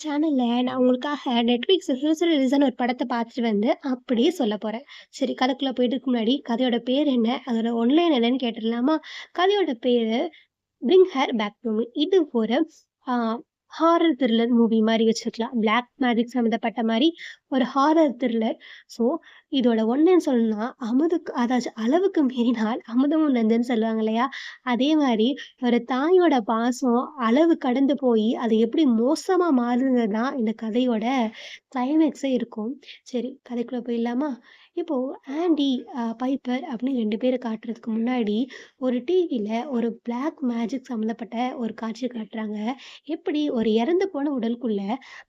சேனல்ல நான் உங்களுக்காக நெட்ஃப்ளிக்ஸ் ஃப்யூச்சர் ரிலீஸான ஒரு படத்த பார்த்துட்டு வந்து அப்படியே சொல்லப் போறேன். சரி கதைக்குள்ள போயிட்டுறதுக்கு முன்னாடி கதையோட பேர் என்ன? அதோட ஒன்லைன் என்னன்னு கேட்டுறலாமா? கதையோட பேரு bring her back to me. இது ஒரு ஆ ஹாரர் த்ரில்லர் மூவி மாரி வச்சுக்கலாம். பிளாக் மேஜிக் சம்மந்தப்பட்ட மாரி ஒரு ஹாரர் த்ரில்லர். ஸோ இதோட ஒன்லைன் சொல்லணும்னா, அமுதுக்கு அதாச்சும் அளவுக்கு மீறினால் அமுதமும் நஞ்சுன்னு சொல்லுவாங்க இல்லையா? அதே மாரி ஒரு தாயோட பாசம் அளவு கடந்து போயி, அது எப்படி மோசமா மாறுதுங்கிறது தான் இந்த கதையோட கிளைமேக்ஸே இருக்கும். சரி கதைக்குள்ள போயிடலாமா? இப்போ ஆண்டி, பைப்பர் அப்படின்னு 2 பேர காட்டுறதுக்கு முன்னாடி, ஒரு டிவில ஒரு பிளாக் மேஜிக் சம்மந்தப்பட்ட ஒரு காட்சி காட்டுறாங்க. எப்படி ஒரு இறந்து போன உடலுக்குள்ள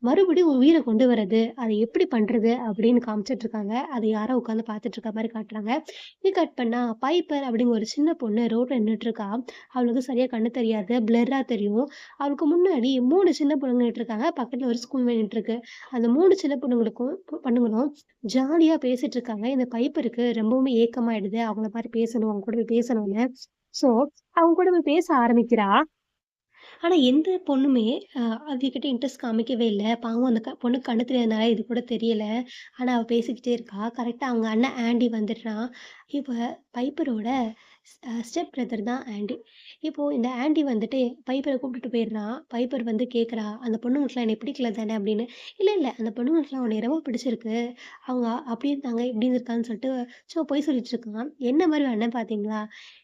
மறுபடியும் உயிர கொண்டு வரது, அத எப்படி பண்றது அப்படின்னு காமிச்சிட்டுருக்காங்க. அத யாரோ உட்காந்து பார்த்துட்டு இருக்க மாரி காட்டுறாங்க. இது கட் பண்ணா பைப்பர் அப்படிங்கிற ஒரு சின்ன பொண்ணு ரோட்ல நின்னுட்டுருக்கா. அவளுக்கு சரியா கண்ணு தெரியாது. பிளர்ரா தெரியும். அவளுக்கு முன்னாடி 3 சின்ன பொண்ணுங்க நின்னுட்டுருக்காங்க. பக்கத்துல ஒரு ஸ்கூல் வேன் நின்னுட்டுருக்கு. அந்த 3 சின்ன பொண்ணுங்களும் ஜாலியா பேசிட்டு இருக்காங்க. இந்த பைப்பருக்கு ரொம்பவுமே ஏக்கமாயிடுது. அவங்கள மாரி பேசணும், அவங்க கூட போய் பேசணும்னு. ஸோ, அவங்க கூட போய் பேச ஆரம்பிக்கிறா. ஆனா, எந்த பொண்ணுமே அ அதுகிட்ட இன்ட்ரெஸ்ட் காமிக்கவே இல்ல. பாவம் அந்த பொண்ணுக்கு கண்ணு தெரியாதனால இது கூட தெரியல. ஆனா, அவ பேசிக்கிட்டே இருக்கா. கரெக்ட்டா அவங்க அண்ணன் ஆண்டி வந்துடுறான். இப்ப பைப்பரோட ஸ்டெப் பிரதர் தான் ஆண்டி. இப்போ இந்த ஆண்டி வந்துட்டு பைப்பர கூப்பிட்டுட்டு போயிடுறான். பைப்பர் வந்து கேட்கிறா, "அந்த பொண்ணுங்களுக்குலாம் என்னைய பிடிக்கல தானே?" அப்படின்னு. "இல்ல, இல்ல. அந்த பொண்ணுங்களுக்குலாம் உன்னைய ரொம்ப பிடிச்சிருக்கு. அவங்க அப்படி இருந்தாங்க, இப்படி இருக்கான்னு" சொல்லிட்டு சும்மா பொய் சொல்லிட்டு இருக்கான். என்ன மாரி ஒரு அண்ணன் பார்த்தீங்களா?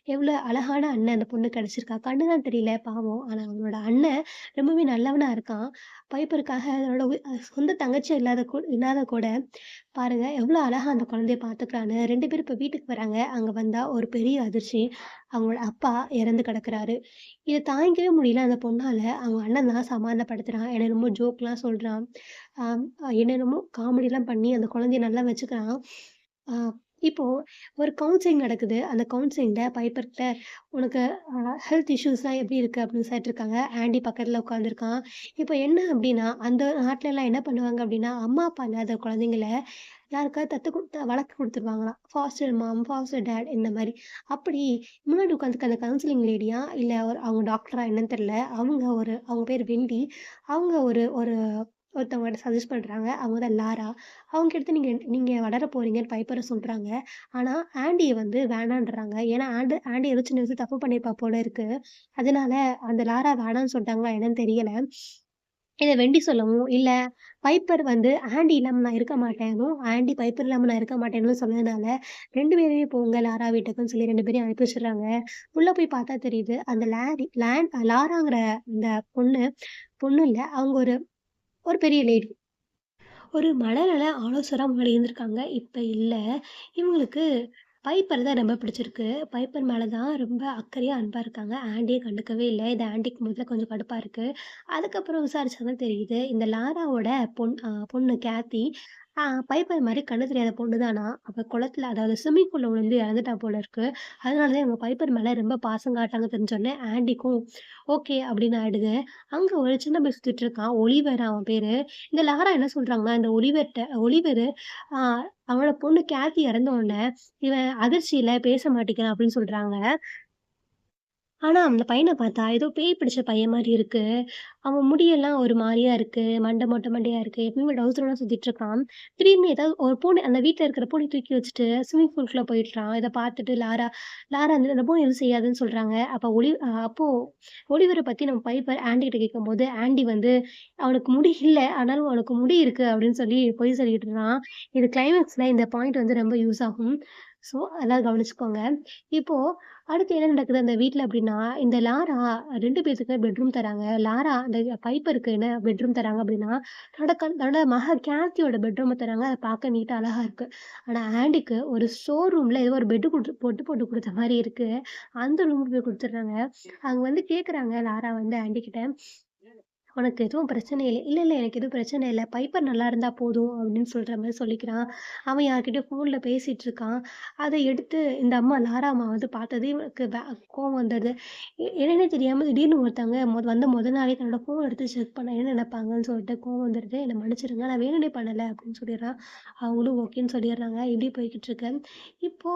எவ்வளோ அழகான அண்ணன் அந்த பொண்ணுக்கு கிடைச்சிருக்கா. கண்ணு தான் தெரியல பாவம். ஆனா அவனோட அண்ணன் ரொம்பவே நல்லவனா இருக்கான். பைப்பருக்காக அவனோட சொந்த தங்கச்சியும் இல்லாத கூட பாருங்க எவ்வளோ அழகா அந்த குழந்தைய பார்த்துக்கிறான்னு. 2 பேரும் இப்ப வீட்டுக்கு வராங்க. அங்க வந்தா ஒரு பெரிய அதிர்ச்சி. அவங்களோட அப்பா இறந்து கிடக்குறாரு. இத தாங்கிக்கவே முடியல அந்த பொண்ணால. அவங்க அண்ணன் தான் சமாதானப்படுத்துறான். என்னென்னமோ ஜோக்லாம் சொல்றான். என்னென்னமோ காமெடிலாம் பண்ணி அந்த குழந்தைய நல்லா வச்சுக்கிறான். ஆ இப்போ ஒரு கவுன்சிலிங் நடக்குது. அந்த கவுன்சிலிங்ல பைப்பர்ட்ட "உனக்கு ஹெல்த் இஷ்யூஸ்லாம் எப்படி இருக்கு?" அப்படின்னு விசாரிச்சிருக்காங்க. ஆண்டி பக்கத்துல உட்காந்துருக்கான். இப்போ என்ன அப்படின்னா, அந்த நாட்லலாம் என்ன பண்ணுவாங்க அப்படின்னா, அம்மா, அப்பா இல்லாத குழந்தைங்கள யாருக்காவது தத்து குடுத்து வளர்த்து குடுத்துருவாங்களாம். ஃபாஸ்டர் மாம், ஃபாஸ்டர் டாட் இந்த மாரி. அப்படி முன்னாடி உட்காந்துருக்க அந்த கவுன்சிலிங் லேடியா, இல்ல அவங்க டாக்டரா என்னன்னு தெரியல. அவங்க பேரு வெண்டி. அவங்க ஒரு ஒரு ஒருத்தவங்கட்ட சஜெஸ்ட் பண்றாங்க. அவங்க தான் லாரா. அவங்க கிட்ட நீங்க நீங்க வளர போறீங்கன்னு பைப்பர சொல்றாங்க. ஆனா ஆண்டிய வந்து வேணான்றாங்க. ஏன்னா ஆண்டி ஏதோ சின்ன வயசுல தப்பு பண்ணியிருப்பா போல இருக்கு. அதனால அந்த லாரா வேணான்னு சொல்ட்டாங்களா என்னன்னு தெரியல. இத வெண்டி சொல்லவும், இல்ல பைப்பர் வந்து ஆண்டி இல்லாம நான் இருக்க மாட்டேனும், ஆண்டி பைப்பர் இல்லாம நான் இருக்க மாட்டேன்னு சொன்னதுனால, 2 பேருமே போங்க லாரா வீட்டுக்குன்னு சொல்லி 2 பேரையும் அனுப்பி வச்சுடுறாங்க. உள்ள போய் பார்த்தா தெரியுது, அந்த லாராங்கிற அந்த பொண்ணு பொண்ணு இல்ல. அவங்க ஒரு ஒரு பெரிய லேடி. ஒரு மனநல ஆலோசகரா முன்னாடி இருந்திருக்காங்க. இப்ப இல்ல. இவங்களுக்கு பைப்பர் தான் ரொம்ப பிடிச்சிருக்கு. பைப்பர் மேல தான் ரொம்ப அக்கறையா, அன்பா இருக்காங்க. ஆண்டிய கண்டுக்கவே இல்ல. இது ஆண்டிக்கு முதல்ல கொஞ்சம் கடுப்பா இருக்கு. அதுக்கப்புறம் விசாரிச்சா தான் தெரியுது. இந்த லாராவோட பொண்ணு கேத்தி, பைப்பர் மாரி கண்ணு தெரியாத பொண்ணு தானா. அவ குளத்துல அதாவது ஸ்விம்மிங் பூல்ல விழுந்து இறந்துட்டா போல இருக்கு. அதனால தான் இவங்க பைப்பர் மேல ரொம்ப பாசம் காட்டுறாங்க தெரிஞ்சோனே, ஆண்டிக்கும் ஓகே அப்படின்னு ஆயிடுது. அங்க ஒரு சின்ன பையன் சுத்திட்டு இருக்கான். ஒலிவர் அவன் பேரு. இந்த லாரா என்ன சொல்றாங்கன்னா, இந்த ஒலிவரு ஆ அவனோட பொண்ணு கேத்தி இறந்த உடனே, இவன் அதிர்ச்சியில பேச மாட்டேங்கிறான் அப்படின்னு சொல்றாங்க. ஆனா, அந்த பையன பார்த்தா ஏதோ பேய் பிடிச்ச பையன் மாரி இருக்கு. அவன் முடியெல்லாம் ஒரு மாரியா இருக்கு. மொட்டை மண்டையா இருக்கு. எப்பயுமே டவுசரோட சுத்திட்டு இருக்கான். திடீர்னு ஏதாவது ஒரு பூனை அந்த வீட்ல இருக்கிற பூனைய தூக்கி வச்சுட்டு ஸ்விம்மிங் பூல்குள்ள போயிடுறான். இத பார்த்துட்டு லாரா வந்து அந்த பூனை எதுவும் செய்யாதுன்னு சொல்றாங்க. அப்போ ஒலிவர பத்தி நம்ம பைப்பர் ஆன்டி கிட்ட கேட்கும்போது, ஆன்டி வந்து "அவனுக்கு முடி இல்ல. ஆனாலும் அவனுக்கு முடி இருக்கு" அப்படின்னு சொல்லி பொய் சொல்லிட்டு இருந்தான். இது கிளைமாக்ஸ்ல இந்த பாயிண்ட் வந்து ரொம்ப யூஸ் ஆகும். ஸோ, அதெல்லாம் கவனிச்சுக்கோங்க. இப்போ அடுத்து என்ன நடக்குது அந்த வீட்ல அப்டின்னா, இந்த லாரா 2 பேத்துக்குமே பெட்ரூம் தராங்க. லாரா அந்த பைப்பருக்கு என்ன பெட்ரூம் தராங்க அப்டின்னா, தன்னோட மக கேத்தியோட பெட்ரூம தராங்க. அத பார்க்க நீட்டா அழகா இருக்கு. ஆனா ஆண்டிக்கு ஒரு ஸ்டோர் ரூம்ல ஏதோ ஒரு பெட் போட்டு குடுத்த மாரி இருக்கு. அந்த ரூமுக்கு போய் குடுத்துடுறாங்க. அங்க வந்து கேட்குறாங்க லாரா வந்து ஆண்டி கிட்ட, "உனக்கு எதுவும் பிரச்சனை இல்ல?" "இல்ல, இல்ல எனக்கு எதுவும் பிரச்சனை இல்ல. பைப்பர் நல்லா இருந்தா போதும்" அப்படின்னு சொல்ற மாரி சொல்லிக்கிறான். அவன் யார்கிட்டயோ ஃபோன்ல பேசிட்டு இருக்கான். அத எடுத்து இந்த லாரா அம்மா வந்து பார்த்ததும் இவனுக்கு கோவம் வந்துடுது. என்னன்னே தெரியாம திடீர்னு ஒருத்தவங்க வந்த மொத நாளே தன்னோட ஃபோன் எடுத்து செக் பண்ணா என்ன நினைப்பாங்கன்னு சொல்லிட்டு கோவம் வந்துடுது. "என்ன மன்னிச்சிடுங்க. நான் வேணும்னே பண்ணல" அப்படின்னு சொல்லிடுறான். அவங்களும் ஓகேன்னு சொல்லிடுறாங்க. இப்படியே போய்க்கிட்டு இருக்கு. இப்போ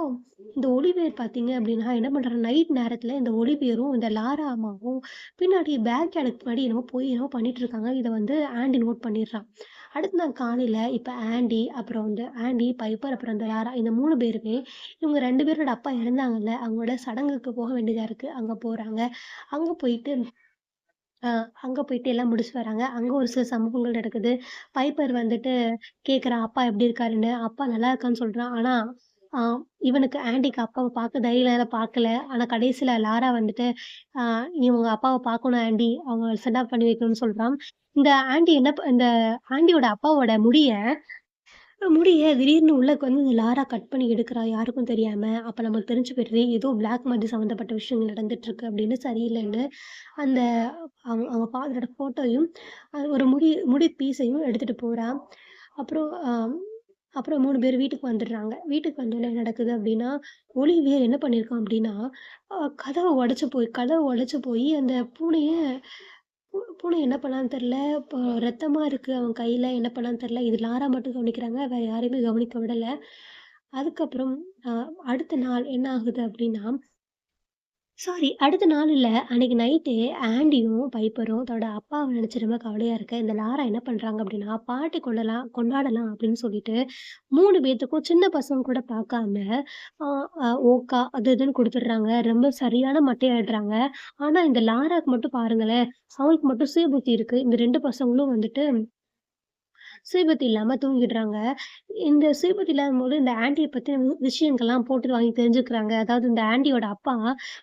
இந்த ஒலிவியர் பார்த்தீங்க அப்படின்னா, என்ன பண்றாங்க நைட் நேரத்தில இந்த ஒலிவியரும், இந்த லாரா அம்மாவும் பின்னாடி பேக் யார்டுக்கு பின்னாடி என்னமோ போய் என்னமோ பண்ணிட்டு இருக்காங்க. இத வந்து ஆண்டி நோட் பண்ணிடுறான். அடுத்த நாள் காலையில இப்ப ஆண்டி, அப்புறம் வந்து ஆண்டி, பைப்பர் அப்புறம் அந்த லாரா இந்த 3 பேருமே இவங்க 2 பேரோட அப்பா இறந்தாங்கல்ல, அவங்களோட சடங்குக்கு போக வேண்டியதா இருக்கு. அங்க போறாங்க. அங்க போயிட்டு அ அங்க போயிட்டு எல்லாம் முடிச்சுட்டு வராங்க. அங்க ஒரு சில சம்பவங்கள் நடக்குது. பைப்பர் வந்துட்டு கேட்குறான், "அப்பா எப்படி இருக்காருன்னு?" அப்பா நல்லா இருக்கான்னு சொல்றான். ஆனா, அ இவனுக்கு ஆன்டிக்கு அப்பாவ பார்க்க தைரியம் இல்ல, பார்க்கல. ஆனா கடைசில லாரா வந்துட்டு, "அ நீ உங்க அப்பாவ பார்க்கணும் ஆன்டி. அவங்க சென்ட் ஆஃப் பண்ணி வைக்கணும்னு" சொல்றான். இந்த ஆன்டி என்ன இந்த ஆன்டியோட அப்பாவோட முடிய திடீர்னு உள்ளக்க வந்து இந்த லாரா கட் பண்ணி எடுக்கிறா, யாருக்கும் தெரியாம. அப்ப நமக்கு தெரிஞ்சு போயிருது, ஏதோ பிளாக் மேஜிக் சம்மந்தப்பட்ட விஷயங்கள் நடந்துட்டுருக்கு அப்படின்னு சரியில்லன்னு, அந்த அவங்க ஃபாதரோட ஃபோட்டோயும், ஒரு முடி பீஸையும் எடுத்துட்டு போறா. அப்புறம் அப்புறம் 3 பேர் வீட்டுக்கு வந்துடுறாங்க. வீட்டுக்கு வந்தோனே என்ன நடக்குது அப்படின்னா, ஒலிவியர் என்ன பண்ணியிருக்கான் அப்படின்னா, கதவ உடைச்சு போய் அந்த பூனை என்ன பண்ணான்னு தெரியல. இப்போ ரத்தமா இருக்கு அவன் கையில. என்ன பண்ணான்னு தெரியல. இது லாரா மட்டும் கவனிக்கிறாங்க. வேற யாரையுமே கவனிக்க விடல. அதுக்கப்புறம் அ அடுத்த நாள் என்ன ஆகுது அப்டின்னா, சாரி அடுத்த நாள் இல்ல. அன்னைக்கு நைட்டே ஆண்டியும், பைப்பரும் தன்னோட அப்பாவ நெனச்சு ரொம்ப கவலையா இருக்க, இந்த லாரா என்ன பண்றாங்க அப்டின்னா, பார்ட்டி கொண்டாடலாம் அப்டின்னு சொல்லிட்டு 3 பேத்துக்கும் சின்ன பசங்க கூட பாக்காம, அ அ ஓக்கா அது இதுன்னு குடுத்துடுறாங்க. ரொம்ப சரியான மட்டையாடுறாங்க. ஆனா இந்த லாராக்கு மட்டும் பாருங்களேன், அவளுக்கு மட்டும் சுய புத்தி இருக்கு. இந்த 2 பசங்களும் வந்துட்டு சுயபுத்தி இல்லாம தூங்கிடுறாங்க. இந்த சுயபுத்தி இல்லாதம்போது இந்த ஆன்டிய பத்தின விஷயங்கள்லாம் போட்டு வாங்கி தெரிஞ்சுக்கிறாங்க. அதாவது இந்த ஆன்டியோட அப்பா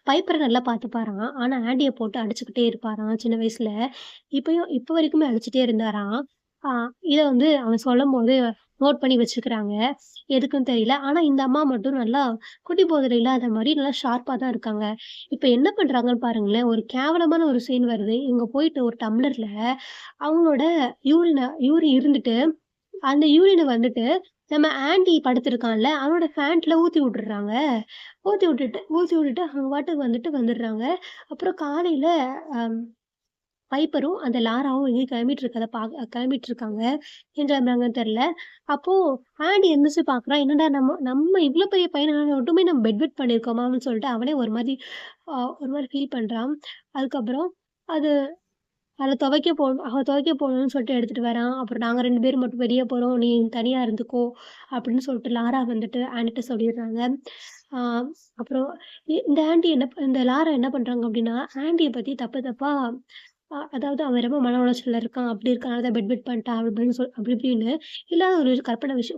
பைப்பர நல்லா பார்த்துப்பாராம். ஆனா ஆன்டிய போட்டு அடிச்சுக்கிட்டே இருப்பாராம் சின்ன வயசுல. இப்ப வரைக்குமே அடிச்சுட்டே இருந்தாராம். ஆ இத வந்து அவன் சொல்லும்போது நோட் பண்ணி வச்சுக்கிறாங்க. எதுக்குன்னு தெரியல. ஆனா இந்த அம்மா மட்டும் நல்லா குடி போதையில இல்லாத மாரி நல்லா ஷார்ப்பா தான் இருக்காங்க. இப்ப என்ன பண்றாங்கன்னு பாருங்களேன், ஒரு கேவலமான ஒரு சீன் வருது. இவங்க போயிட்டு ஒரு டம்ளர்ல அவங்களோட யூரின் இருந்துட்டு, அந்த யூரின வந்துட்டு நம்ம ஆன்டி படுத்திருக்கான்ல, அவனோட ஃபேண்ட்ல ஊத்தி விட்டுர்றாங்க. ஊத்தி விட்டுட்டு அவங்க பாட்டுக்கு வந்துட்டு வந்துடுறாங்க. அப்புறம் காலையில அம் பைப்பரும், அந்த லாராவும் எங்கேயோ கிளம்பிட்டுருக்காங்க. எங்க கிளம்புறாங்கன்னு தெரியல. அப்போ ஆன்டி எந்திரிச்சு பார்க்குறான். என்னடா நம்ம நம்ம இவ்ளோ பெரிய பையன மட்டுமே நம்ம பெட் பண்ணியிருக்கோமான்னு சொல்லிட்டு அவனே ஒரு மாரி ஃபீல் பண்றான். அதுக்கப்புறம் அது அத துவைக்க போணும்னு சொல்லிட்டு எடுத்துட்டு வரான். அப்புறம் நாங்க 2 பேரும் மட்டும் வெளிய போறோம். நீ தனியா இருந்துக்கோ! அப்படின்னு சொல்லிட்டு லாரா வந்துட்டு ஆன்டிட்ட சொல்லிடுறாங்க. ஆ அப்புறம் இந்த லாரா என்ன பண்றாங்க அப்படின்னா, ஆன்டிய பத்தி தப்பு தப்பா அதாவது அவன் ரொம்ப மன உளைச்சல்ல இருக்கான். அப்படி இருக்கனால தான் பெட் பண்ணிட்டா அப்படின்னு அப்படி இப்படின்னு இல்லாத ஒரு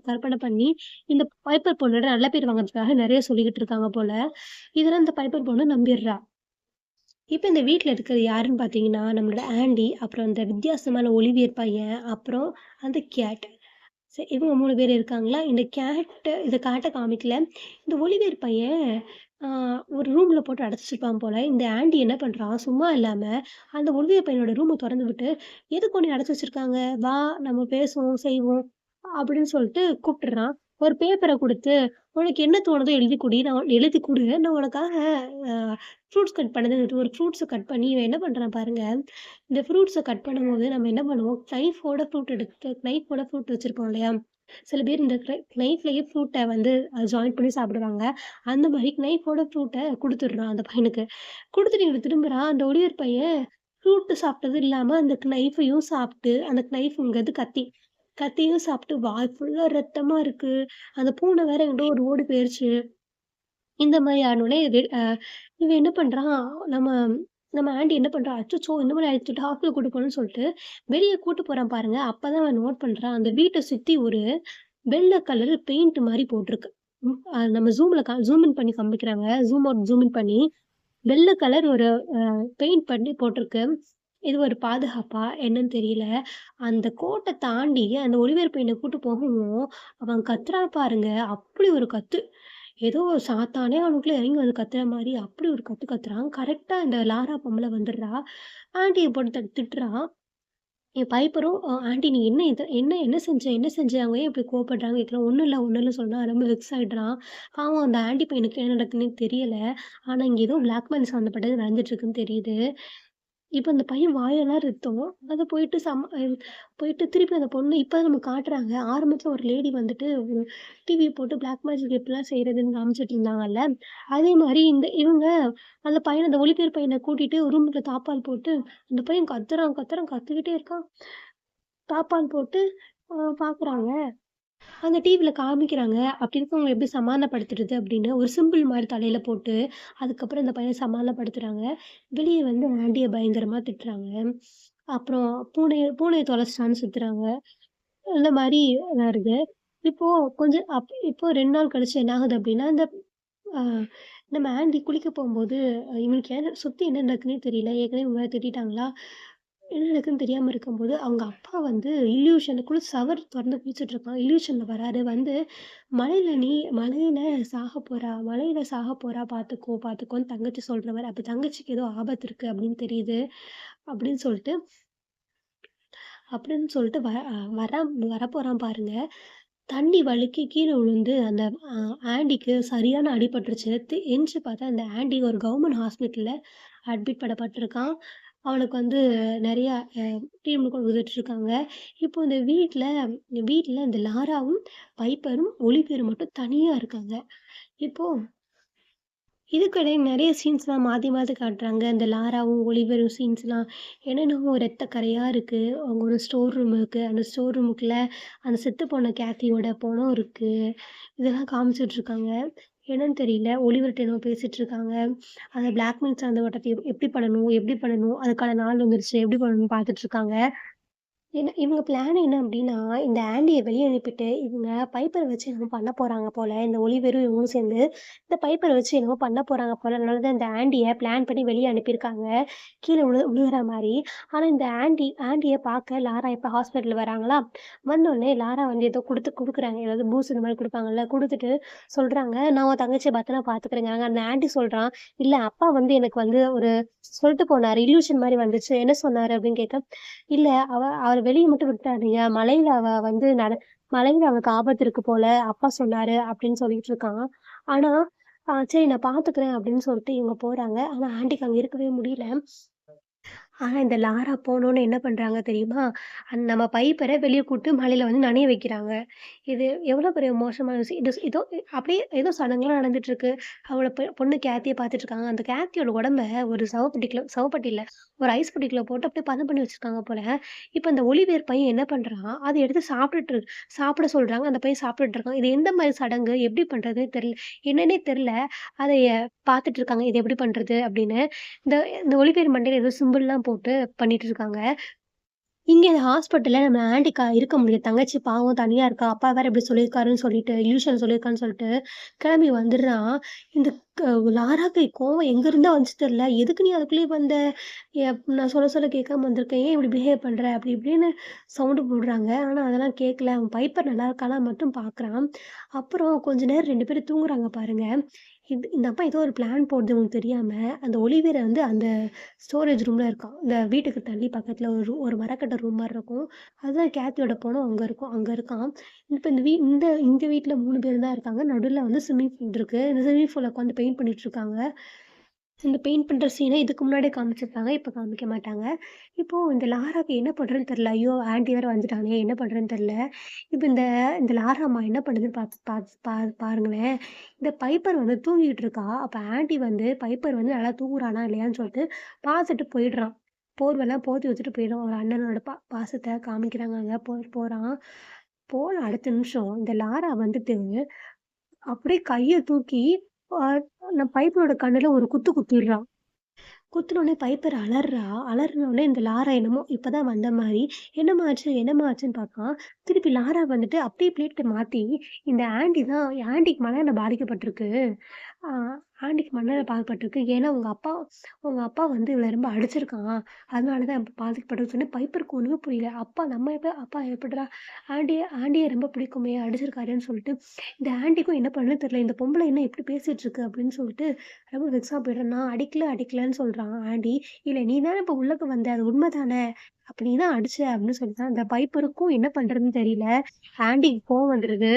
கற்பனை பண்ணி, இந்த பைப்பர் பொண்ணோட நல்ல பேர் வாங்குறதுக்காக நெறைய சொல்லிக்கிட்டு இருக்காங்க போல. இதெல்லாம் இந்த பைப்பர் பொண்ணு நம்பிர்றா. இப்ப இந்த வீட்ல இருக்கிறது யாருன்னு பார்த்தீங்கன்னா, நம்மளோட ஆண்டி, அப்புறம் இந்த வித்தியாசமான ஒலிவியர் பையன், அப்புறம் அந்த கேட். இவங்க 3 பேர் இருக்காங்களா, இந்த இத காட்ட காமிக்கல. இந்த ஒலிவியர் பையன் அ ஒரு ரூம்ல போட்டு அடைச்சு வச்சிருப்பான் போல. இந்த ஆண்டி என்ன பண்றான், சும்மா இல்லாம அந்த ஒலிவியர் பையனோட ரூம தொறந்து விட்டு, "எதுக்கு உன்னைய அடைச்சு வச்சிருக்காங்க? வா நம்ம பேசுவோம், செய்வோம்." அப்படின்னு சொல்லிட்டு கூப்பிட்டுறான். ஒரு பேப்பர குடுத்து, "உனக்கு என்ன தோணுதோ எழுதி குடு. நான் உனக்காக அ ஃப்ரூட்ஸ் கட் பண்ணது ஒரு ஃப்ரூட்ஸ கட் பண்ணி இவன் என்ன பண்றான் பாருங்க. இந்த ஃப்ரூட்ஸ கட் பண்ணும்போது நம்ம என்ன பண்ணுவோம், நைஃப்போட ஃப்ரூட் வச்சிருப்போம் இல்லையா? சில பேர் இந்த நைஃப்லயே ஃப்ரூட்ட வந்து ஜாயின் பண்ணி சாப்பிடுவாங்க. அந்த மாரி நைஃப்போட ஃப்ரூட்ட குடுத்துடுறான் அந்த பையனுக்கு. குடுத்துட்டு இவன் திரும்புறான். அந்த ஒளியர் பையன் ஃப்ரூட் சாப்பிட்டது இல்லாம அந்த நைஃப்பையும் சாப்ட்டு, அந்த நைஃப்ங்கிறது கத்தி. கத்தியும் சாப்ட்டு வாய் ஃபுல்லா ரத்தமா இருக்கு. அந்த பூனை வேற எங்கிட்டோ ஓடி போயிருச்சு. இந்த மாரி ஆனோனே இவன் என்ன பண்றான், நம்ம நம்ம ஆன்டி என்ன பண்றா, அச்சச்சோ! இந்த மாரி ஆயிடுச்சு ஹாஸ்பிட்டல் கூட்டு போணும்னு சொல்ட்டு, வெளிய கூட்டு போறான் பாருங்க. அப்பதான் அவன் நோட் பண்றான். அந்த வீட்ட சுத்தி ஒரு வெள்ள கலர் பெயிண்ட் மாரி போட்டிருக்கு. நம்ம ஜூம் இன் பண்ணி காமிக்கிறாங்க. ஜூம் இன் பண்ணி வெள்ள கலர் ஒரு பெயிண்ட் பண்ணி போட்டிருக்கு. இது ஒரு பாதுகாப்பா என்னன்னு தெரியல. அந்த கோட்ட தாண்டி அந்த ஒலிவேர் பையன கூட்டு போகவும், அவன் கத்துறான் பாருங்க. அப்படி ஒரு கத்து. ஏதோ சாத்தானே அவனுக்குள்ள இறங்கி வந்து கத்துற மாரி அப்படி ஒரு கத்து கத்துறான். கரெக்ட்டா இந்த லாரா பொம்பள வந்துடுறா. ஆன்டிய போட்டு திட்டுறான். என் பைப்பரும் ஆன்டி நீ என்ன இது என்ன செஞ்ச? அவங்க ஏன் இப்படி கோவப்படுறாங்க? கேட்குறான். ஒண்ணும் இல்ல சொன்னா ரொம்ப வெக்ஸ் ஆயிடுறான். பாவம் அந்த ஆன்டி பையனுக்கு என்ன நடக்குதுன்னே தெரியல. ஆனா இங்க ஏதோ பிளாக் மனி சம்மந்தப்பட்டது நடந்துட்டு இருக்குன்னு தெரியுது. இப்ப அந்த பையன் வாயெல்லாம் ரத்தம். அத போயிட்டு போயிட்டு திருப்பி அந்த பொண்ணு இப்ப தான் நமக்கு காட்டுறாங்க. ஆரம்பத்துல ஒரு லேடி வந்துட்டு ஒரு டிவி போட்டு பிளாக் மேஜிக் எப்படிலாம் செய்றதுன்னு காமிச்சுட்டு இருந்தாங்கல்ல. அதே மாரி இவங்க அந்த பையன அந்த ஒளிப்பேர் பையன கூட்டிட்டு ரூமுக்குள்ள தாப்பால் போட்டு, அந்த பையன் கத்துறான், கத்துறான், கத்திக்கிட்டே இருக்கான். தாப்பால் போட்டு பாக்குறாங்க. அந்த டிவில காமிக்கிறாங்க. அப்படி இருக்கவங்கள எப்படி சமாதானப்படுத்துறது அப்படின்னு ஒரு சிம்பிள் மாரி தலையில போட்டு, அதுக்கப்புறம் இந்த பையன சமாதானப்படுத்துறாங்க. வெளிய வந்து ஆண்டிய பயங்கரமா திட்டுறாங்க. அப்புறம் பூனைய தொலைச்சிட்டான்னு சுத்துறாங்க. இந்த மாரி வருது. இப்போ கொஞ்சம் இப்போ 2 நாள் கழிச்சு என்ன ஆகுது அப்படின்னா, அ நம்ம ஆண்டி குளிக்க போம்போது, இவனுக்கு சுத்தி என்ன நடக்குன்னே தெரியல. ஏற்கனவே இவங்க வேற திட்டிட்டாங்களா? என்ன நடக்குன்னு தெரியாம இருக்கும்போது, அவங்க அப்பா வந்து இல்யூஷனுக்குள்ள ஷவர் தொறந்து குளிச்சுட்டு இருக்கான். இல்யூஷன்ல வராரு. வந்து மழையில மழையில சாகப் போறா பார்த்துக்கோ, பார்த்துக்கோன்னு தங்கச்சி சொல்றவரு. அப்ப தங்கச்சிக்கு ஏதோ ஆபத்து இருக்கு அப்படின்னு தெரியுது. அப்படின்னு சொல்லிட்டு அப்படின்னு சொல்லிட்டு வ அ வரான் வரப்போறான் பாருங்க. தண்ணி வழுக்கி கீழ விழுந்து அந்த அ ஆண்டிக்கு சரியான அடிபட்டுருச்சு. எந்திச்சு பார்த்தா அந்த ஆண்டி ஒரு கவர்மெண்ட் ஹாஸ்பிட்டல்ல அட்மிட் பண்ணப்பட்டுருக்கான். அவனுக்கு வந்து நெறைய ட்ரீட்மெண்ட் குடுத்துட்டுருக்காங்க. இப்போ இந்த வீட்ல இந்த லாராவும், பைப்பரும், ஒலிவியரும் மட்டும் தனியா இருக்காங்க. இப்போ இதுக்கிடையே நெறைய சீன்ஸ்லாம் மாத்தி மாத்தி காட்டுறாங்க. இந்த லாராவும், ஒலிவரும் சீன்ஸ்லாம் என்னென்னமோ ரத்த கறையா இருக்கு. அங்க ஒரு ஸ்டோர் ரூம் இருக்கு. அந்த ஸ்டோர் ரூமுக்குள்ள அந்த செத்து போன கேத்தியோட பொணம் இருக்கு. இதெல்லாம் காமிச்சுட்ருக்காங்க. என்னன்னு தெரியல. ஒலிவர்ட்ட என்னமோ பேசிட்டுருக்காங்க. அந்த பிளாக்மெயில் சம்மந்தப்பட்டது எப்படி பண்ணணும்? எப்படி பண்ணணும்? அதுக்கான நாள் வந்துருச்சு. எப்படி பண்ணணும்னு பார்த்துட்டுருக்காங்க. இவங்க பிளான் என்ன அப்டின்னா, இந்த ஆண்டிய வெளிய அனுப்பிட்டு, இவங்க பைப்பர வச்சு என்னமோ பண்ண போறாங்க போல. இந்த ஒலிவரும் இவங்களும் சேர்ந்து, இந்த பைப்பர வச்சு என்னமோ பண்ண போறாங்க போல. அதனால தான் இந்த ஆண்டிய பிளான் பண்ணி வெளிய அனுப்பியிருக்காங்க. கீழ விழுகுற மாரி. ஆனா இந்த ஆண்டிய பார்க்க லாரா இப்ப ஹாஸ்பிட்டல் வராங்களா, வந்தோனே லாரா வந்து ஏதோ குடுக்குறாங்க. ஏதாவது பூஸ்ட் இந்த மாரி குடுப்பாங்கல்ல. குடுத்துட்டு சொல்றாங்க, "நான் உன் தங்கச்சிய பத்திரமா பார்த்துக்கிறேங்க." அந்த ஆண்டி சொல்றான், "இல்ல அப்பா வந்து எனக்கு வந்து ஒரு சொல்ட்டு போனாரு. இல்யூஷன் மாரி வந்துச்சு. என்ன சொன்னாரு?" அப்படின்னு கேட்க, இல்ல அவள வெளிய மட்டும் விட்டுறாதீங்க. மழையில அவளுக்கு ஆபத்து இருக்கு போல, அப்பா சொன்னாரு அப்படின்னு சொல்லிட்டு இருக்கான். ஆனா, சரி நான் பார்த்துக்கிறேன் அப்படின்னு சொல்லிட்டு இவங்க போறாங்க. ஆனா ஆன்டிக்கு அங்க இருக்கவே முடியல. ஆனா, இந்த லாரா போனோனே என்ன பண்றாங்க தெரியுமா? நம்ம பைப்பர வெளிய கூட்டு மழையில வந்து நனைய வைக்கிறாங்க. இது எவ்வளோ பெரிய மோசமான விஷயம். ஏதோ அப்படியே ஏதோ சடங்குலாம் நடந்துட்டுருக்கு. அவள பொண்ணு கேத்திய பார்த்துட்டுருக்காங்க. அந்த கேத்தியோட உடம்ப ஒரு சவப்பெட்டி இல்ல, ஒரு ஐஸ் பெட்டிக்குள்ள போட்டு அப்படியே பதம் பண்ணி வச்சிருக்காங்க போல. இப்ப இந்த ஒலிவேர் பையன் என்ன பண்றான், அத எடுத்து சாப்பிட சொல்றாங்க. அந்த பையன் சாப்பிட்டுட்டு இருக்கான். இது எந்த மாரி சடங்கு? எப்படி பண்றதுன்னே தெரியல. என்னன்னே தெரியல. அதைய பார்த்துட்டு இருக்காங்க. இது எப்படி பண்றது? அப்படின்னு. இந்த இந்த ஒலிபெயர் மண்டையில ஏதோ சிம்பிள்லாம் போட்டு பண்ணிட்டு இருக்காங்க. இங்க இந்த ஹாஸ்பிட்டல்ல நம்ம ஆன்டிகா இருக்க முடியாது. தங்கச்சி பாவம் தனியா இருக்கா. அப்பா வேற இப்படி சொல்லியிருக்காருன்னு சொல்லிட்டு, இல்யூஷன் சொல்லியிருக்கான்னு சொல்லிட்டு, கிளம்பி வந்துடுறான். இந்த க லாராக்கு கோவம் எங்கேருந்தோ வந்துச்சு தெரியல. "எதுக்கு நீ அதுக்குள்ளேயே வந்த? நான் சொல்ல சொல்ல கேட்காம வந்திருக்க. ஏன் இப்படி பிஹேவ் பண்ற?" அப்படி இப்படின்னு சவுண்டு போடுறாங்க. ஆனா அதெல்லாம் கேட்கல. அவன் பைப்பர் நல்லா இருக்கானா மட்டும் பார்க்குறான். அப்புறம் கொஞ்ச நேரம் 2 பேரும் தூங்குறாங்க பாருங்க. இந்த அப்பா ஏதோ ஒரு பிளான் போடுது இவனுக்கு தெரியாம, அந்த ஒலிவியர வந்து அந்த ஸ்டோரேஜ் ரூம்ல இருக்கான். இந்த வீட்டுக்கு தள்ளி பக்கத்துல ஒரு மரக்கட்ட ரூம் மாரி இருக்கும். அதுதான் கேத்தியோட பொணம் அங்க இருக்கும். அங்க இருக்கான். இப்ப இந்த வீட்ல 3 பேர் தான் இருக்காங்க. நடுவுல வந்து ஸ்விம்மிங் பூல் இருக்கு. இந்த ஸ்விம்மிங் பூல்ல உட்காந்து பெயிண்ட் பண்ணிட்டு இருக்காங்க. இந்த பெயிண்ட் பண்ற சீன இதுக்கு முன்னாடியே காமிச்சிருப்பாங்க. இப்ப காமிக்க மாட்டாங்க. இப்போ இந்த லாராக்கு என்ன பண்றதுன்னு தெரியல. ஐயோ! ஆன்டி வேற வந்துட்டானே! என்ன பண்றதுன்னு தெரியல. இப்ப இந்த இந்த லாரா அம்மா என்ன பண்ணுதுன்னு பாத்து பாத்து பா பாருங்களேன். இந்த பைப்பர் வந்து தூங்கிட்டு இருக்கா. அப்ப ஆன்டி வந்து பைப்பர் வந்து நல்லா தூங்குறானா இல்லையான்னு சொல்லிட்டு பாத்துட்டு போயிடுறான். போர்வெல்லாம் போத்தி வச்சுட்டு போயிடுறான். ஒரு அண்ணனோட பாசத்த காமிக்கிறாங்க அங்க. போறான். போன அடுத்த நிமிஷம் இந்த லாரா வந்துட்டு அப்படியே கைய தூக்கி அ நம்ம பைப்பரோட கண்ணுல ஒரு குத்து குத்திடுறா. குத்துனோனே பைப்பர் அலர்றா. அலறுனோனே இந்த லாரா என்னமோ இப்பதான் வந்த மாரி, "என்னம்மா ஆச்சு? என்னம்மா ஆச்சுன்னு?" பார்க்கான். திருப்பி லாரா வந்துட்டு அப்படியே பிளேட்ட மாத்தி, இந்த ஆன்டிக்கு மனநலம் பாதிக்கப்பட்டிருக்கு. ஆ ஆன்டிக்கு மனநலம் பாதிக்கப்பட்டிருக்கு. ஏன்னா உங்க அப்பா வந்து இவள ரொம்ப அடிச்சிருக்கான். அதனால தான் பாதிக்கப்பட்டிருக்குன்னு சொன்னே பைப்பருக்கு ஒண்ணுமே புரியல. அப்பா எப்பிட்றா ஆன்டிய ரொம்ப பிடிக்குமே! அடிச்சிருக்காரேன்னு சொல்லிட்டு, இந்த ஆன்டிக்கும் என்ன பண்ணுன்னு தெரியல. இந்த பொம்பள என்ன இப்பிடி பேசிட்டு இருக்கு அப்படின்னு சொல்லிட்டு ரொம்ப வெக்ஸா போயிடுறேன். நான் அடிக்கலன்னு சொல்றான் ஆன்டி. "இல்ல நீ தானே இப்ப உள்ளக்க வந்த. அது உண்ம தானே? அப்ப நீ தான் அடிச்ச" அப்படின்னு சொல்லிட்டான். அந்த பைப்பருக்கும் என்ன பண்றதுன்னு தெரியல. ஆன்டிக்கு கோவம் வந்துருது.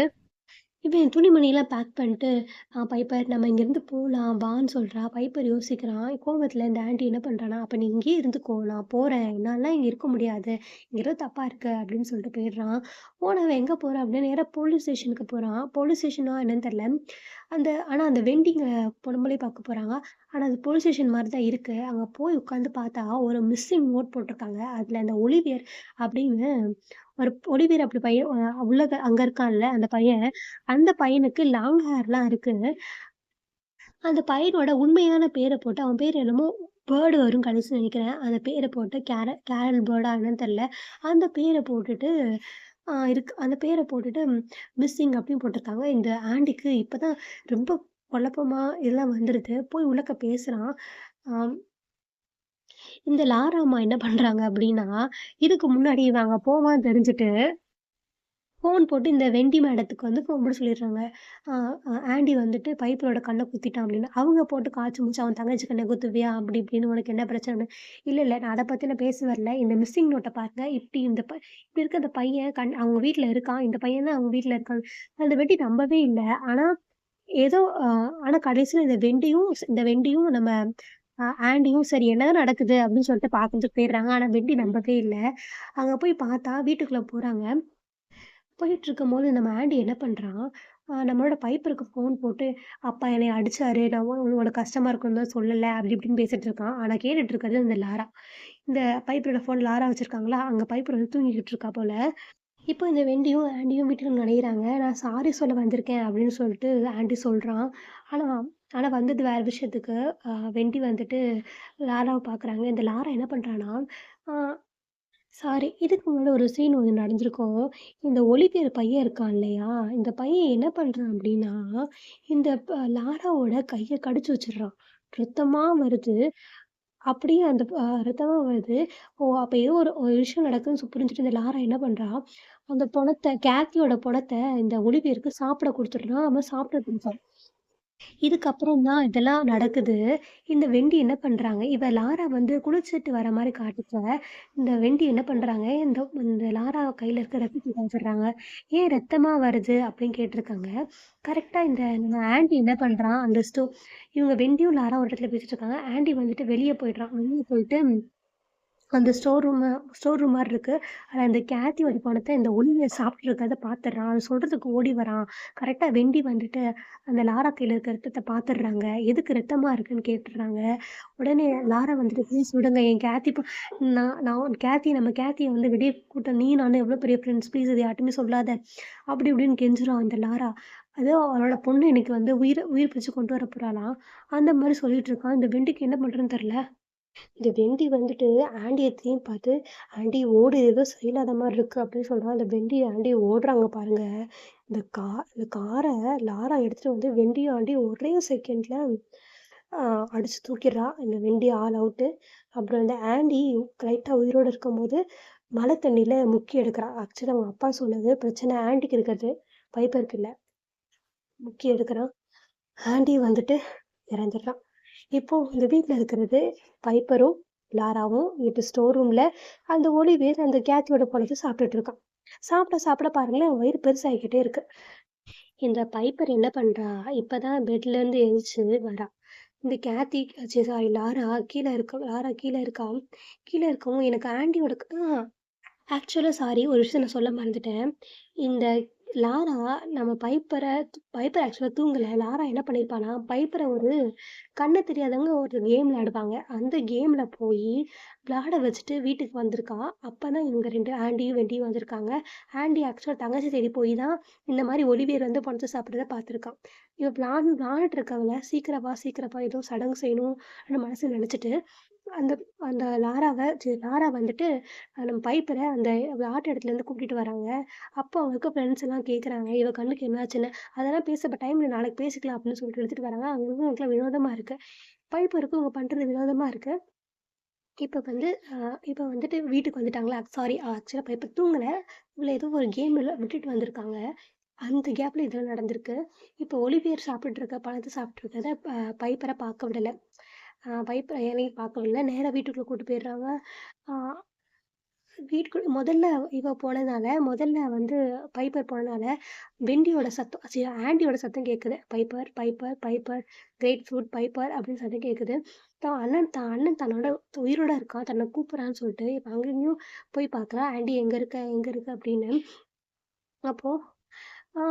இவன் துணிமணிலாம் பேக் பண்ணிட்டு, பைப்பர் நம்ம இங்கேருந்து போலாம் வான்னு சொல்றா. பைப்பர் யோசிக்கிறான். கோவத்துல இந்த ஆன்டி என்ன பண்றான்னா, "அப்ப நீ இங்கேயே இருந்துக்கோ. நான் போறேன். என்னாலலாம் இங்க இருக்க முடியாது. இங்க ஏதோ தப்பா இருக்கு." அப்படின்னு சொல்லிட்டு போயிடுறான். போனவன் எங்க போறான் அப்படின்னா, நேரா போலீஸ் ஸ்டேஷனுக்கு போறான். போலீஸ் ஸ்டேஷனா என்னன்னு தெரியல. ஆனா அந்த வெண்டிங்க பொம்பளைய பார்க்க போறாங்க. ஆனா அது போலீஸ் ஸ்டேஷன் மாரி தான் இருக்கு. அங்க போய் உட்காந்து பார்த்தா, ஒரு மிஸ்ஸிங் நோட் போட்டிருக்காங்க. அதுல அந்த ஒலிவியர் அப்படின்னு ஒரு ஒலிவியர் அப்படி பையன் அங்க இருக்கான்ல அந்த பையன். அந்த பையனுக்கு லாங் ஹேர்லாம் இருக்கு. அந்த பையனோட உண்மையான பேர போட்டு அவன் பேர் என்னமோ பேர்டு வரும் கடைசில நெனைக்கிறேன். அந்த பேர போட்டு கேரல் பேர்டா என்னன்னு தெரியல. அந்த பேர போட்டுட்டு அந்த பேர போட்டுட்டு மிஸ்ஸிங் அப்படின்னு போட்டிருக்காங்க. இந்த ஆன்டிக்கு இப்பதான் ரொம்ப குழப்பமா இதெல்லாம் வந்துருது. போய் உள்ளக்க பேசுறான். ஆம். இந்த லாரா அம்மா என்ன பண்றாங்க அப்படின்னா, இதுக்கு முன்னாடி இவன் அங்க போவான்னு தெரிஞ்சுட்டு ஃபோன் போட்டு இந்த வெண்டி மேடத்துக்கு வந்து ஃபோன் போட்டு சொல்லிடுறாங்க. அ அ ஆண்டி வந்துட்டு பைப்பரோட கண்ண குத்திட்டான் அப்படின்னு. அவங்க போட்டு காய்ச்சி மூச்சி அவன் தங்கச்சி கண்ண குத்துவியா? அப்படி இப்படின்னு உனக்கு என்ன பிரச்சனை? இல்ல, இல்ல நான் அத பத்தி நான் பேச வரல. இந்த மிஸ்ஸிங் நோட்ட பாருங்க. இப்படி இருக்க அந்த பையன் அவங்க வீட்ல இருக்கான். இந்த பையன் தான் அவங்க வீட்ல இருக்கான். அந்த வெண்டி நம்பவே இல்ல. ஆனா ஏதோ ஆனா கடைசியில இந்த வெண்டியும் நம்ம ஆண்டியும் சரி என்னதான் நடக்குது அப்படின்னு சொல்லிட்டு பார்த்துட்டு போயிடுறாங்க. ஆனா வெண்டி நம்பவே இல்ல. அங்க போய் பார்த்தா வீட்டுக்குள்ள போறாங்க. போயிட்டுருக்கும்போது நம்ம ஆண்டி என்ன பண்றான், நம்மளோட பைப்பருக்கு ஃபோன் போட்டு, "அப்பா என்னைய அடிச்சாரு. நான் உன்னோட கஷ்டமா இருக்குன்னு தான் சொல்லல." அப்படி இப்படின்னு பேசிட்டு இருக்கான். ஆனா கேட்டுட்டு இருக்கிறது இந்த லாரா. இந்த பைப்பரோட ஃபோன் லாரா வச்சிருக்காங்களா, அங்க பைப்பர் வந்து தூங்கிக்கிட்டு இருக்கா போல. இப்போ இந்த வெண்டியும், ஆண்டியும் வீட்டுக்கு நுழையிறாங்க. "நான் சாரி சொல்ல வந்திருக்கேன்." அப்படின்னு சொல்லிட்டு ஆண்டி சொல்றான். ஆனா ஆனா வந்தது வேற விஷயத்துக்கு. வெண்டி வந்துட்டு லாராவ பார்க்குறாங்க. இந்த லாரா என்ன பண்றான்னா, ஆ சாரி. இதுக்கு முன்னாடி ஒரு சீன் ஒண்ணு நடந்திருக்கும். இந்த ஒலிவியர் பையன் இருக்கான் இல்லையா? இந்த பையன் என்ன பண்றான் அப்டின்னா, இந்த லாராவோட கைய கடிச்சு வச்சுடுறான். ரத்தமா வருது. அப்படியே அந்த ரத்தமா வருது. ஓ! அப்ப ஏதோ ஒரு ஒரு விஷயம் நடக்குதுன்னு புரிஞ்சுட்டு இந்த லாரா என்ன பண்றா, அந்த கேத்தியோட பொணத்த இந்த ஒலிவியருக்கு சாப்பிட குடுத்துடுறா. அவன் சாப்பிட்டுட்டு இருக்கான். இதுக்கப்புறம் தான் இதெல்லாம் நடக்குது. இந்த வெண்டி என்ன பண்றாங்க, இவ லாரா வந்து குளிச்சுட்டு வர மாரி காட்டுச்ச, இந்த வெண்டி என்ன பண்றாங்க, இந்த இந்த லாரா கையில இருக்க ரத்தத்த காமிச்சிடுறாங்க. "ஏன் ரத்தமா வருது?" அப்படின்னு கேட்டிருக்காங்க. கரெக்ட்டா இந்த நம்ம ஆண்டி என்ன பண்றான், இவங்க வெண்டியும் லாரா ஒரு இடத்துல பேசிட்டு இருக்காங்க. ஆண்டி வந்துட்டு வெளிய போயிடுறான். வெளிய போயிட்டு அந்த ஸ்டோர் ரூம் மாரி இருக்கு. அதுல அந்த கேத்தியோட பணத்த இந்த ஒலிவியா சாப்பிட்டு இருக்கிறத பார்த்துடுறான். அத சொல்றதுக்கு ஓடி வரான். கரெக்ட்டா வெண்டி வந்துட்டு அந்த லாரா கையில இருக்க ரத்தத்த பார்த்துடுறாங்க. எதுக்கு ரத்தமா இருக்குன்னு கேட்டுடுறாங்க. உடனே லாரா வந்துட்டு ப்ளீஸ் விடுங்க. என் கேத்தி நான் நான் கேத்திய வந்து வெளிய நீயும் நானும் எவ்ளோ பெரிய ஃப்ரெண்ட்ஸ். ப்ளீஸ் இத யார்ட்டயுமே சொல்லாத. அப்படி இப்படின்னு கெஞ்சுறான் இந்த லாரா. ஏதோ அவளோட பொண்ணு இன்னைக்கு வந்து உயிர் பிச்சை கொண்டு வர போறாளாம். அந்த மாரி சொல்லிட்டு இருக்கான். இந்த வெண்டிக்கு என்ன பண்றதுன்னு தெரியல. இந்த வெண்டி வந்துட்டு ஆண்டிய திரும்பி பார்த்து, "ஆண்டி ஓடு ஏதோ சரியில்லாத மாரி இருக்கு" அப்படின்னு சொல்றான். அந்த ஆண்டி ஓடுறாங்க பாருங்க. இந்த கார லாரா எடுத்துட்டு வந்து வெண்டியும் ஆண்டியும் ஒரே செகண்ட்ல அ அடிச்சு தூக்கிர்றா. இந்த வெண்டி ஆல் அவுட்டு. அப்புறம் இந்த ஆண்டி லைட்டா உயிரோட இருக்கும்போது, மழை தண்ணீல முக்கி எடுக்குறா. ஆக்சுவலா அவங்க அப்பா சொன்னது பிரச்சனை ஆன்டிக்கு இருக்கிறது. பைப்பருக்கு இல்ல. முக்கி எடுக்குறான். ஆண்டி வந்துட்டு இறந்துடுறா. இப்போ இந்த வீட்ல இருக்கிறது பைப்பரும், லாராவும் வீட்டு ஸ்டோர் ரூம்ல அந்த ஒலிவேர் அந்த கேத்தியோட பொணத்த சாப்பிட்டுட்டு இருக்கான். சாப்பிட சாப்பிட பாருங்களேன் வயிறு பெருசாகிக்கிட்டே இருக்கு. இந்த பைப்பர் என்ன பண்றா, இப்பதான் பெட்லேருந்து எந்திரிச்சு வரா. இந்த கேத்தி சாரி லாரா கீழ இருக்கா. கீழ இருக்கவும் எனக்கு ஆன்டியோட ஆக்சுவலா சாரி ஒரு விஷயம் நான் சொல்ல மறந்துட்டேன். இந்த லாரா நம்ம பைப்பர் ஆக்சுவலா தூங்கல. லாரா என்ன பண்ணியிருப்பான்னா, பைப்பர ஒரு கண்ணு தெரியாதவங்க ஒரு கேம் விளையாடுவாங்க. அந்த கேம்ல போயி விளையாட வச்சுட்டு வீட்டுக்கு வந்திருக்கா. அப்பதான் இவங்க 2 ஆண்டியும், வெண்டியும் வந்திருக்காங்க. ஆண்டி ஆக்சுவலா தங்கச்சி தேடி போய் தான் இந்த மாரி ஒலிவியர் வந்து பணத்த சாப்பிடுறத பார்த்துருக்கா. இவ விளையாண்டுட்டு இருக்கவள சீக்கிரம் வா ஏதோ சடங்கு செய்யணும்னு மனசுல நெனச்சுட்டு, அந்த அந்த லாரா வந்துட்டு நம்ம பைப்பர அந்த ஆட்ட இடத்துலேருந்து கூட்டிட்டு வராங்க. அப்போ அவங்க இருக்க ஃப்ரெண்ட்ஸ் எல்லாம் கேட்குறாங்க, "இவ கண்ணுக்கு என்னாச்சுன்னு?" அதெல்லாம் பேசப்ப டைம்ல நாளைக்கு பேசிக்கலாம் அப்படின்னு சொல்லிட்டு எடுத்துட்டு வராங்க. அங்க இருக்கவங்களுக்குலாம் வினோதமா இருக்கு. பைப்பருக்கு இவங்க பண்றது வினோதமா இருக்கு. இப்ப வந்து அ இப்ப வந்துட்டு வீட்டுக்கு வந்துட்டாங்களா, சாரி ஆக்சுவலா பைப்பர் தூங்கல. இவள ஏதோ ஒரு கேம்ல விட்டுட்டு வந்திருக்காங்க. அந்த கேப்ல இதெல்லாம் நடந்திருக்கு. இப்போ ஒலிவியர் பழத்த சாப்பிட்டு இருக்கிறத பைப்பர பார்க்க விடல. பைப்பர் என்னையும் பார்க்க விடல. நேரா வீட்டுக்குள்ள கூட்டு போயிடுறாங்க. அ வீட்டுக்குள்ள முதல்ல இவ போனதுனால, முதல்ல வந்து பைப்பர் போனதுனால, வெண்டியோட சத்தம் ஆண்டியோட சத்தம் கேட்குது. Piper, piper, piper, great fruit piper அப்படின்னு சத்தம் கேட்குது. தான் அண்ணன் தன்னோட உயிரோட இருக்கான். தன்ன கூப்பிடுறான்னு சொல்லிட்டு, இப்ப அங்க இங்கேயும் போய் பார்க்குறா. ஆண்டி எங்க இருக்க? எங்க இருக்க? அப்படின்னு. அப்போ, ஆ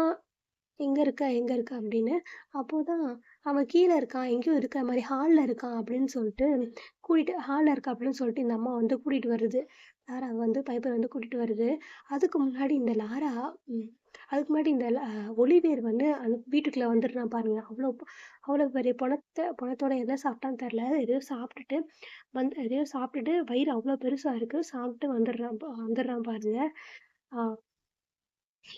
எங்க இருக்க? எங்க இருக்க? அப்படின்னு. அப்போதான் அவன் கீழ இருக்கான். எங்கேயோ இருக்கிற மாரி ஹால்ல இருக்கான் அப்படின்னு சொல்லிட்டு ஹால்ல இருக்கா அப்படின்னு சொல்லிட்டு இந்த அம்மா வந்து கூட்டிட்டு வருது. லாரா வந்து பைப்பர் வந்து கூட்டிட்டு வருது. அதுக்கு முன்னாடி இந்த லாரா ம். அதுக்கு முன்னாடி இந்த ஒலிவியர் வந்து அந்த வீட்டுக்குள்ள வந்துடுறான் பாருங்க. அவ்வளோ பெரிய பொணத்தோட எத சாப்பிட்டான்னு தெரியல. எதையோ சாப்பிட்டுட்டு வயிறு அவ்வளோ பெருசா இருக்கு. சாப்பிட்டு வந்துடுறான் பாருங்க. ஆ.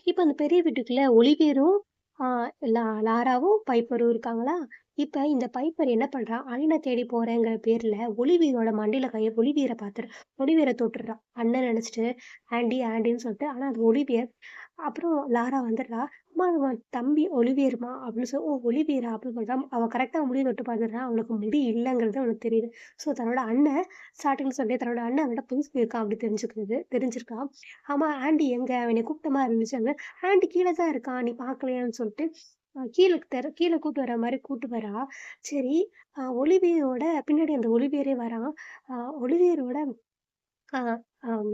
இப்ப அந்த பெரிய வீட்டுக்குள்ள ஒலிவியரும், ஆ லாராவும், பைப்பரும் இருக்காங்களா? இப்ப இந்த பைப்பர் என்ன பண்றான், அண்ணன தேடி போறேங்கிற பேர்ல ஒலிவியரோட மண்டையில ஒலிவியர ஒலிவியர தொட்டுடுறான். அண்ணன் நெனச்சுட்டு ஆன்டி ஆன்டின்னு சொல்லிட்டு. ஆனா அது ஒலிவியர். அப்புறம் லாரா வந்துடுறா. "அம்மா அது உன் தம்பி ஒலிவியர்மா" அப்படின்னு "ஓ! ஒலிவியரா?" அப்படின்னு சொல்றா. அவன் கரெக்ட்டா முடிய தொட்டு பார்த்துடுறான். அவனுக்கு முடி இல்லங்கிறது அவனுக்கு தெரியுது. ஸோ தன்னோட அண்ணன் ஸ்டார்ட்டிங்ல சொன்னேன் தன்னோட அண்ணன் அவன்ட்ட பொய் சொல்லியிருக்கான் அப்படி தெரிஞ்சிருக்கா. ஆமா ஆன்டி எங்க? அவன கூப்பிட்ட மாரி இருந்துச்சு. ஆன்டி கீழ தான் இருக்கான். நீ பார்க்கலையான்னு சொல்லிட்டு, கீழ கூட்டு வர மாரி கூட்டு வரா. சரி, ஒலிவியரோட பின்னாடி அந்த ஒலிவியரே வரான். அ ஒலிவியரோட அ அம்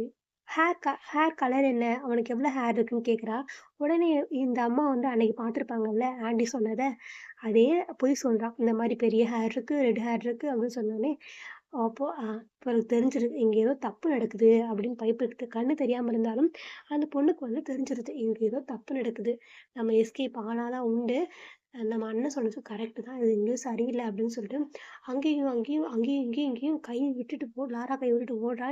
ஹேர் கலர் என்ன? அவனுக்கு எவ்வளோ ஹேர் இருக்குன்னு கேட்கிறா. உடனே இந்த அம்மா வந்து அன்னைக்கு பார்த்துருப்பாங்கல்ல, ஆன்டி சொன்னத. அதே பொய் சொல்றான். இந்த மாரி பெரிய ஹேர் இருக்கு, ரெட் ஹேர் இருக்கு அப்படின்னு சொன்னோனே, அப்போ அவளுக்கு தெரிஞ்சிருது. இங்க ஏதோ தப்பு நடக்குது அப்படின்னு பயப்படுது. கண்ணு தெரியாம இருந்தாலும், அந்த பொண்ணுக்கு வந்து தெரிஞ்சிருது. இங்க ஏதோ தப்பு நடக்குது. நம்ம எஸ்கேப் ஆனா தான் உண்டு. நம்ம அண்ணன் சொன்னது கரெக்ட்டு தான். இது எங்கேயோ சரியில்ல அப்படின்னு சொல்லிட்டு, அங்கேயும் இங்கேயும் கை விட்டுட்டு லாரா கை விட்டுட்டு ஓடுறா.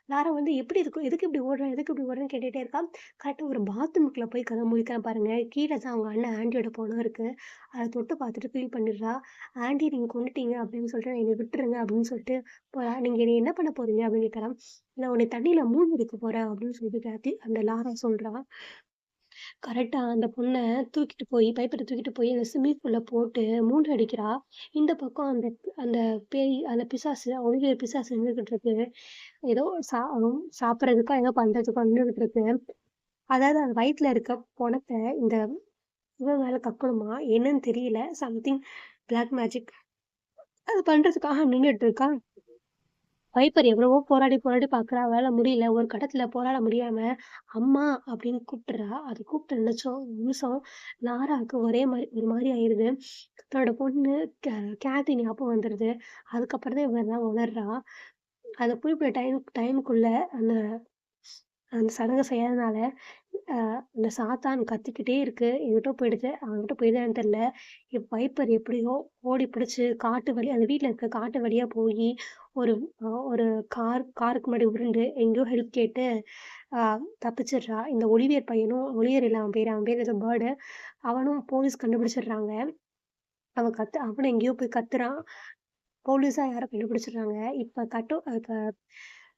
லாரா வந்து எப்படி இருக்கும்? எதுக்கு இப்படி ஓடுற? எதுக்கு இப்படி ஓடுறன்னு கேட்டுட்டே இருக்கா. கரெக்ட்டா ஒரு பாத்ரூம்குள்ள போய் கதவ மூடிக்கிறான் பாருங்க. கீழ தான் அவங்க அண்ணன் ஆன்டியோட பொண்ணு இருக்கு. அத தொட்டு பார்த்துட்டு ஃபீல் பண்ணிடுறா. "ஆன்டி நீங்க கொன்னுட்டீங்க" அப்படின்னு சொல்லிட்டு "என்னை விட்டுருங்க" அப்படின்னு சொல்லிட்டு போறா. "நீங்க என்னைய என்ன பண்ண போறீங்க?" அப்படின்னு கேட்கறா. "நான் உன்னை தண்ணீல மூழ்கி வைக்க போறேன்" அப்படின்னு சொல்லிட்டு அந்த லாரா சொல்றா. கரெக்ட்டா அந்த பொண்ண பைப்பர தூக்கிட்டு போய் அந்த ஸ்விம்மிங் பூல்ல போட்டு மூழ்கடிக்கிறா. இந்த பக்கம் அந்த பேய் அந்த பிசாசு ஒளியிற பிசாசு நின்னுகிட்டு இருக்கு. ஏதோ சாப்பிடுறதுக்கோ, ஏதோ பண்றதுக்கோ நின்னுகிட்டு இருக்கு. அதாவது அது வயித்துல இருக்க பொணத்த இந்த இவன் மேல கக்கணுமா? என்னன்னு தெரியல. Something black magic. அது பண்றதுக்காக நின்னுட்டு இருக்கா. வைப்பர் எவ்வளவோ போராடி பார்க்குறா. அவளால முடியல. ஒரு கட்டத்துல போராட முடியாம, "அம்மா" அப்படின்னு கூப்பிட்டுறா. அது கூப்பிட்ட நிமிஷம் லாராவுக்கு ஒரு மாரி ஆயிருது. தன்னோட பொண்ணு கே கேத்தி ஞாபகம் வந்துருது. அதுக்கப்புறம் தான் இவ எல்லாம் உணர்றா. அந்த குறிப்பிட்ட டைமுக்குள்ள அந்த அந்த சடங்க செய்யாதனால, அ அந்த சாத்தான் கத்திக்கிட்டே இருக்கு. எங்கிட்டோ போயிடுது. அவன்கிட்ட போயிடுதான்னு தெரியல. வைப்பர் எப்படியோ ஓடி பிடிச்சு அந்த வீட்ல இருக்க காட்டு வழியா போயி, ஒரு ஒரு காருக்கு முன்னாடி உருண்டு எங்கேயோ ஹெல்ப் கேட்டு அ தப்பிச்சிடுறா. இந்த ஒலிவியர் இல்ல அவன் பேரு ஏதோ பேர்டு. அவனும் போலீஸ் கண்டுபிடிச்சிடுறாங்க. அவனும் எங்கேயோ போய் கத்துறான். போலீஸா யாரோ கண்டுபிடிச்சிடுறாங்க. இப்ப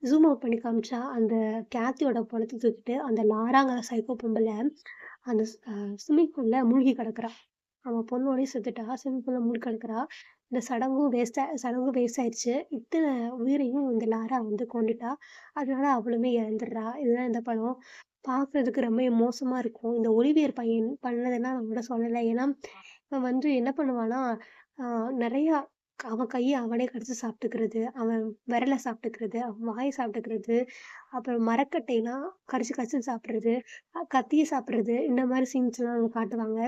ஜூம் அவுட் பண்ணி காமிச்சா, அந்த கேத்தியோட பொணத்த தூக்கிட்டு அந்த லாராங்கிற சைக்கோ பொம்பள அந்த ஸ்விம்மிங் பூல்ல மூழ்கி கிடக்குறா. அவன் பொண்ணோடயே செத்துட்டா. ஸ்விம்மிங் பூல்ல மூழ்கி கிடக்குறா. இந்த சடங்கும் வேஸ்ட் ஆயிடுச்சு. இத்தன உயிரையும் இந்த லாரா வந்து கொன்னுட்டா. அதனால அவளுமே இறந்துடுறா. இதுதான் இந்த படம். பார்க்குறதுக்கு ரொம்பவே மோசமா இருக்கும். இந்த ஒலிவியர் பையன் பண்ணதெல்லாம் நான் உன்கிட்ட சொல்லல. ஏன்னா, அவன் வந்து என்ன பண்ணுவான்னா, ஆ நெறையா அவன் கைய அவனே கடிச்சு சாப்பிட்டுக்கிறது, அவன் விரல சாப்பிட்டுக்கிறது, அவன் வாய சாப்பிட்டுக்கிறது, அப்புறம் மரக்கட்டைலாம் கடிச்சு கடிச்சு சாப்பிடுறது, கத்திய சாப்பிடுறது, இந்த மாரி சீன்ஸ்லாம் காட்டுவாங்க.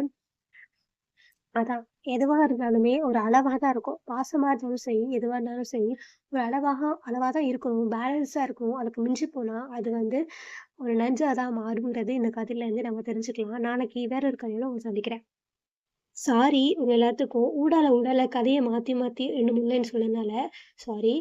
அதான். எதுவா இருந்தாலுமே ஒரு அளவா தான் இருக்கும். பாசமா இருந்தாலும் சரி, எதுவா இருந்தாலும் சரி, ஒரு அளவா தான் இருக்கணும். பேலன்ஸா இருக்கணும். அதுக்கு மிஞ்சி போனா, அது வந்து ஒரு நஞ்சா தான் மாறுங்கிறது இந்த கதையிலேருந்து நம்ம தெரிஞ்சுக்கலாம். நாளைக்கு வேற ஒரு கதையோட உங்கள சந்திக்கிறேன். சாரி உங்க எல்லாத்துக்கும். ஊடால ஊடால கதைய மாத்தி மாத்தி 2, 3 லைன் சொன்னதுனால சாரி.